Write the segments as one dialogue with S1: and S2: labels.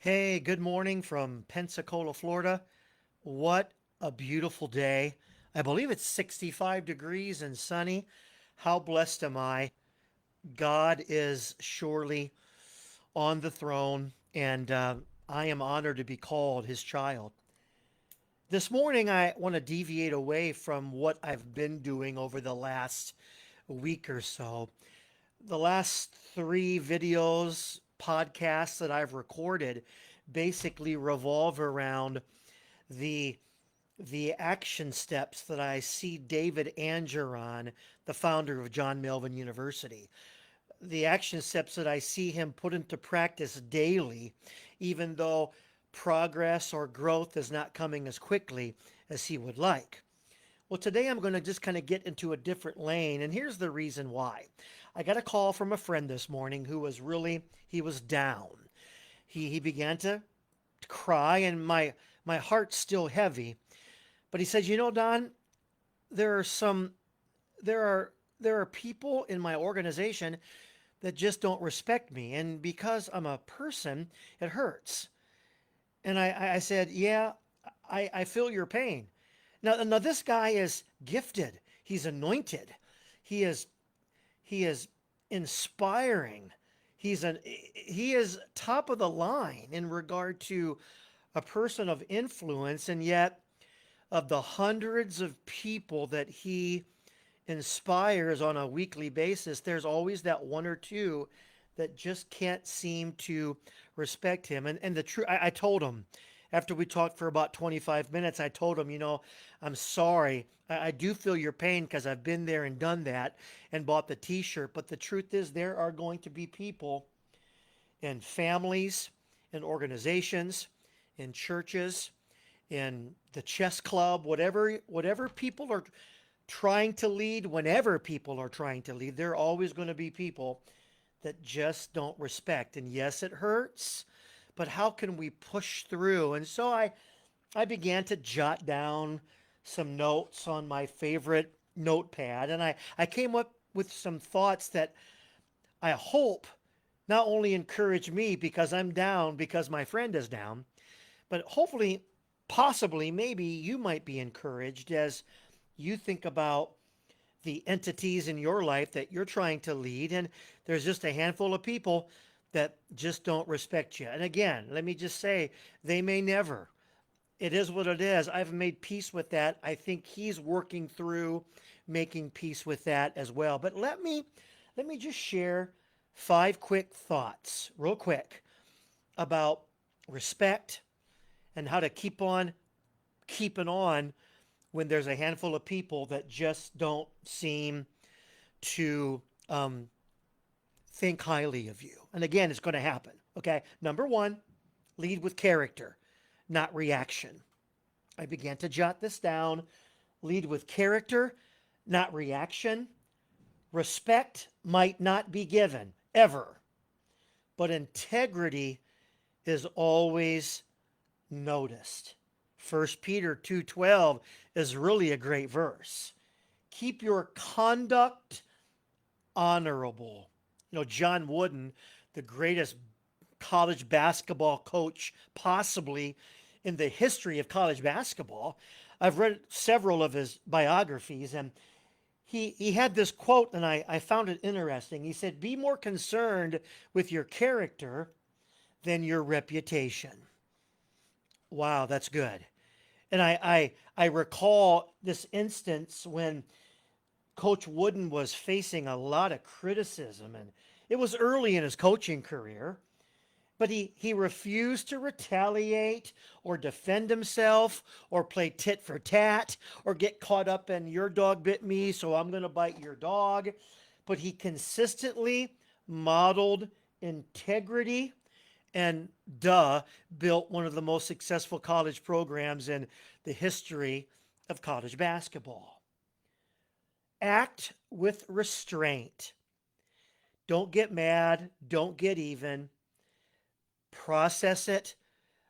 S1: Hey, good morning from Pensacola, Florida. What a beautiful day. I believe it's 65 degrees and sunny. How blessed am I? God is surely on the throne, and I am honored to be called his child. This morning, I want to deviate away from what I've been doing over the last week or so. The last three videos, podcasts that I've recorded basically revolve around the the action steps that I see David Angeron, the founder of John Melvin University, the action steps that I see him put into practice daily, even though progress or growth is not coming as quickly as he would like. Well, today I'm going to just kind of get into a different lane, and here's the reason why. I got a call from a friend this morning who was he was down. He began to cry, and my heart's still heavy. But he said, Don, there are some there are there are people in my organization that just don't respect me, and because I'm a person, it hurts. And I said, yeah, I feel your pain. Now this guy is gifted. He's anointed. He is he is inspiring. He is top of the line in regard to a person of influence, and yet of the hundreds of people that he inspires on a weekly basis, there's always that one or two that just can't seem to respect him. And the truth, I told him after we talked for about 25 minutes, I told him, I'm sorry. I do feel your pain because I've been there and done that and bought the t shirt. But the truth is, there are going to be people in families, in organizations, in churches, in the chess club, whatever people are trying to lead, whenever people are trying to lead, there are always going to be people that just don't respect. And yes, it hurts, but how can we push through? And so I began to jot down some notes on my favorite notepad, and I came up with some thoughts that I hope not only encourage me because I'm down because my friend is down, but hopefully, possibly, maybe you might be encouraged as you think about the entities in your life that you're trying to lead, and there's just a handful of people that just don't respect you. And again, let me just say, they may never. It is what it is. I've made peace with that. I think he's working through making peace with that as well. But let me just share five quick thoughts, real quick, about respect and how to keep on keeping on when there's a handful of people that just don't seem to think highly of you. And again, it's going to happen. Okay. Number one, lead with character, not reaction. I began to jot this down. Lead with character, not reaction. Respect might not be given ever, but integrity is always noticed. 1 Peter 2:12 is really a great verse. Keep your conduct honorable. John Wooden, the greatest college basketball coach possibly in the history of college basketball. I've read several of his biographies, and he had this quote, and I found it interesting. He said, be more concerned with your character than your reputation. Wow, that's good. And I recall this instance when Coach Wooden was facing a lot of criticism, and it was early in his coaching career, but he refused to retaliate or defend himself or play tit for tat or get caught up in your dog bit me, so I'm going to bite your dog. But he consistently modeled integrity and built one of the most successful college programs in the history of college basketball. Act with restraint. Don't get mad. Don't get even. Process it.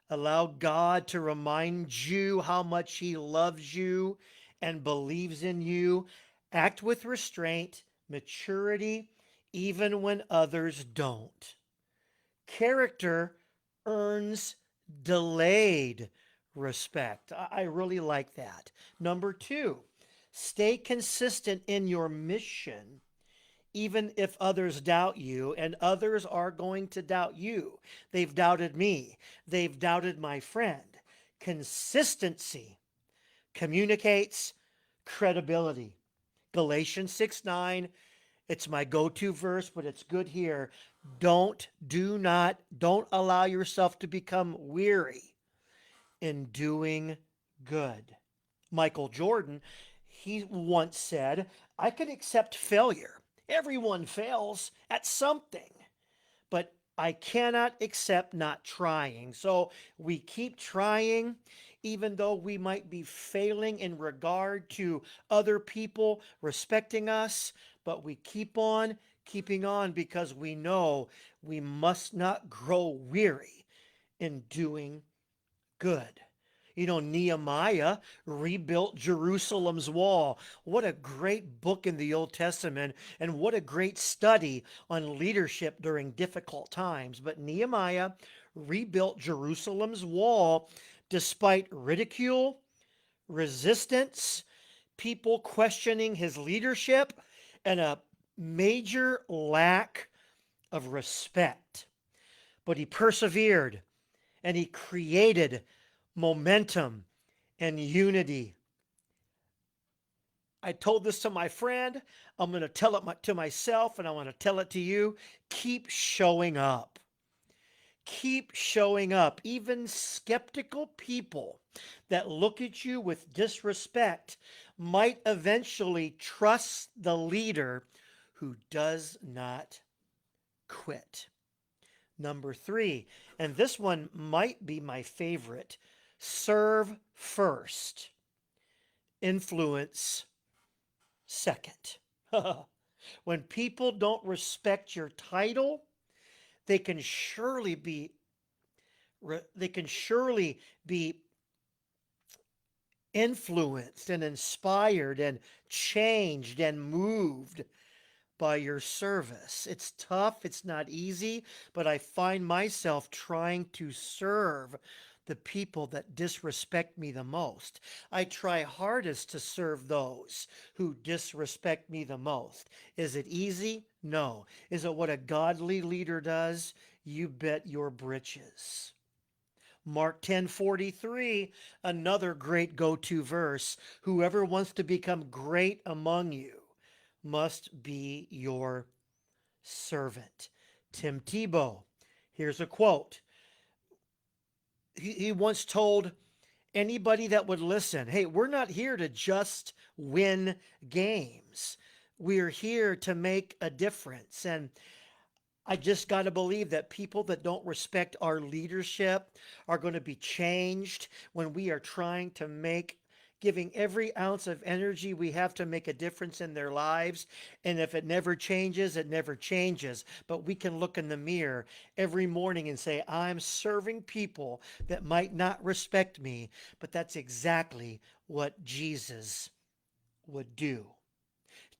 S1: Allow God to remind you how much He loves you and believes in you. Act with restraint, maturity, even when others don't. Character earns delayed respect. I really like that. Number two, stay consistent in your mission even if others doubt you, and others are going to doubt you. They've doubted me. They've doubted my friend. Consistency communicates credibility. Galatians 6:9. It's my go-to verse, but it's good here. Don't allow yourself to become weary in doing good. Michael Jordan, he once said, I can accept failure. Everyone fails at something, but I cannot accept not trying. So we keep trying, even though we might be failing in regard to other people respecting us, but we keep on keeping on because we know we must not grow weary in doing good. You know, Nehemiah rebuilt Jerusalem's wall. What a great book in the Old Testament, and what a great study on leadership during difficult times. But Nehemiah rebuilt Jerusalem's wall despite ridicule, resistance, people questioning his leadership, and a major lack of respect. But he persevered and he created momentum and unity. I told this to my friend. I'm going to tell it to myself, and I want to tell it to you. Keep showing up. Keep showing up. Even skeptical people that look at you with disrespect might eventually trust the leader who does not quit. Number three, and this one might be my favorite, serve first, influence second. When people don't respect your title, they can surely be influenced and inspired and changed and moved by your service. It's tough, it's not easy, but I find myself trying to serve the people that disrespect me the most. I try hardest to serve those who disrespect me the most. Is it easy? No. Is it what a godly leader does? You bet your britches. Mark 10:43, another great go-to verse. Whoever wants to become great among you must be your servant. Tim Tebow, here's a quote. He once told anybody that would listen, hey, we're not here to just win games. We're here to make a difference. And I just got to believe that people that don't respect our leadership are going to be changed when we are trying to giving every ounce of energy we have to make a difference in their lives. And if it never changes, it never changes. But we can look in the mirror every morning and say, I'm serving people that might not respect me, but that's exactly what Jesus would do.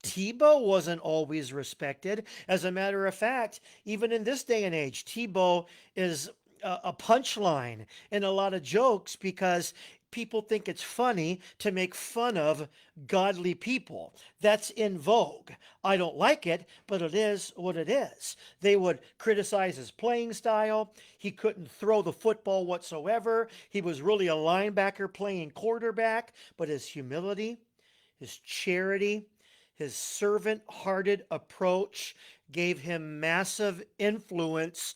S1: Tebow wasn't always respected. As a matter of fact, even in this day and age, Tebow is a punchline in a lot of jokes because people think it's funny to make fun of godly people. That's in vogue. I don't like it, but it is what it is. They would criticize his playing style. He couldn't throw the football whatsoever. He was really a linebacker playing quarterback, but his humility, his charity, his servant hearted approach gave him massive influence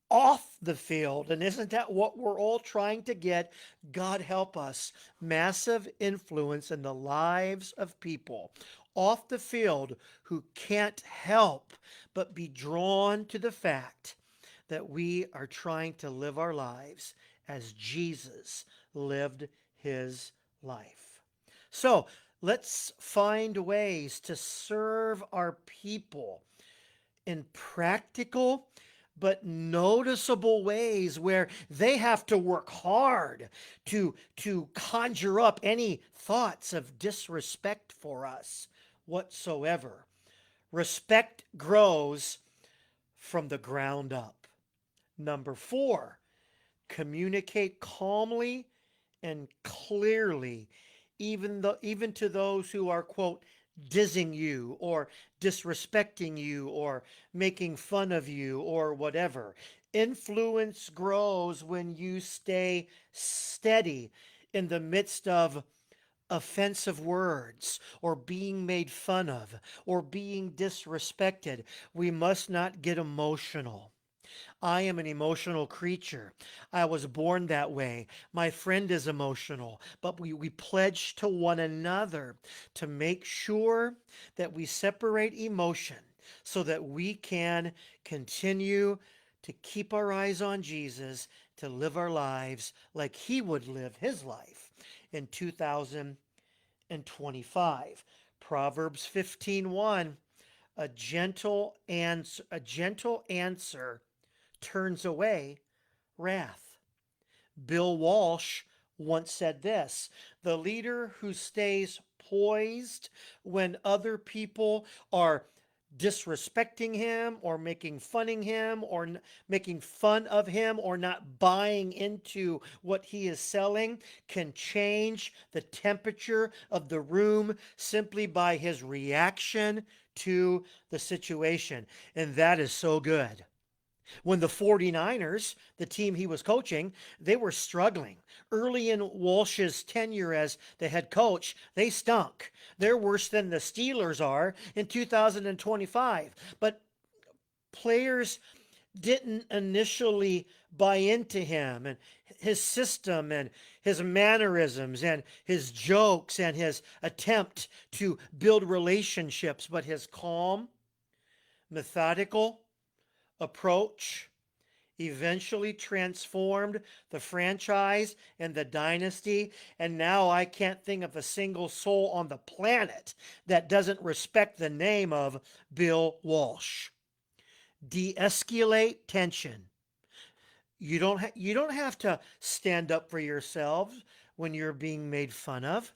S1: off the field. And isn't that what we're all trying to get? God help us. Massive influence in the lives of people off the field who can't help but be drawn to the fact that we are trying to live our lives as Jesus lived his life. So let's find ways to serve our people in practical but noticeable ways where they have to work hard to conjure up any thoughts of disrespect for us whatsoever. Respect grows from the ground up. Number four, Communicate calmly and clearly, even to those who are, quote, dissing you or disrespecting you or making fun of you or whatever. Influence grows when you stay steady in the midst of offensive words or being made fun of or being disrespected. We must not get emotional. I am an emotional creature. I was born that way. My friend is emotional, but we pledge to one another to make sure that we separate emotion so that we can continue to keep our eyes on Jesus, to live our lives like he would live his life in 2025. Proverbs 15:1, a gentle answer turns away wrath. Bill Walsh once said this: the leader who stays poised when other people are disrespecting him or making fun of him or not buying into what he is selling can change the temperature of the room simply by his reaction to the situation. And that is so good. When the 49ers, the team he was coaching, they were struggling. Early in Walsh's tenure as the head coach, they stunk. They're worse than the Steelers are in 2025. But players didn't initially buy into him and his system and his mannerisms and his jokes and his attempt to build relationships, but his calm, methodical approach eventually transformed the franchise and the dynasty. And now I can't think of a single soul on the planet that doesn't respect the name of Bill Walsh. De-escalate tension. You don't have to stand up for yourselves when you're being made fun of.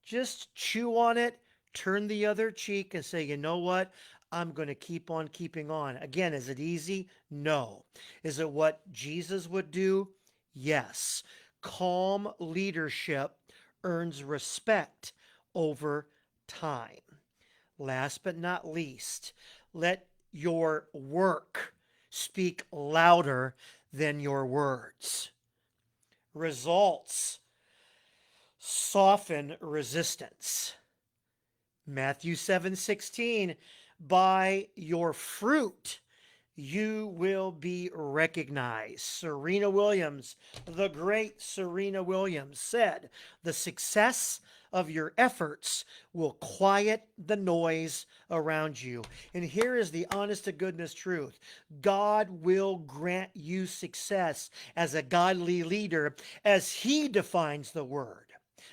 S1: Just chew on it, turn the other cheek, and say, you know what? I'm going to keep on keeping on. Again, is it easy? No. Is it what Jesus would do? Yes. Calm leadership earns respect over time. Last but not least, let your work speak louder than your words. Results soften resistance. Matthew 7:16, by your fruit you will be recognized. Serena Williams, the great Serena Williams, said, the success of your efforts will quiet the noise around you. And here is the honest to goodness truth: God will grant you success as a godly leader as he defines the word.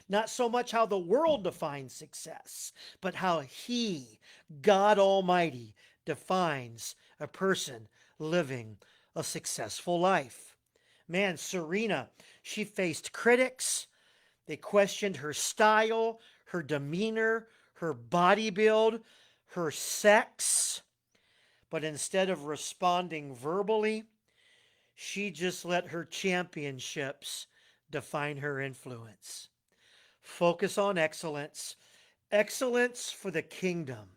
S1: Not so much how the world defines success, but how he, God Almighty, defines a person living a successful life. Man, Serena, she faced critics. They questioned her style, her demeanor, her body build, her sex. But instead of responding verbally, she just let her championships define her influence. Focus on excellence. Excellence for the kingdom.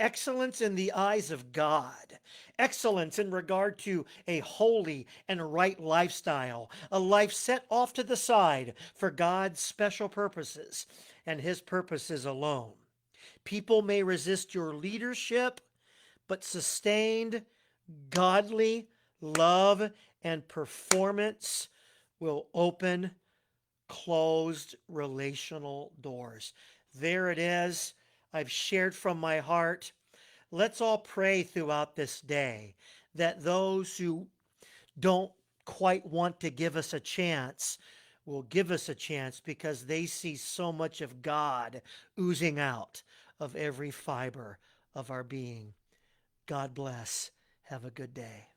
S1: Excellence in the eyes of God. Excellence in regard to a holy and right lifestyle. A life set off to the side for God's special purposes and his purposes alone. People may resist your leadership, but sustained, godly love and performance will open closed relational doors. There it is. I've shared from my heart. Let's all pray throughout this day that those who don't quite want to give us a chance will give us a chance because they see so much of God oozing out of every fiber of our being. God bless. Have a good day.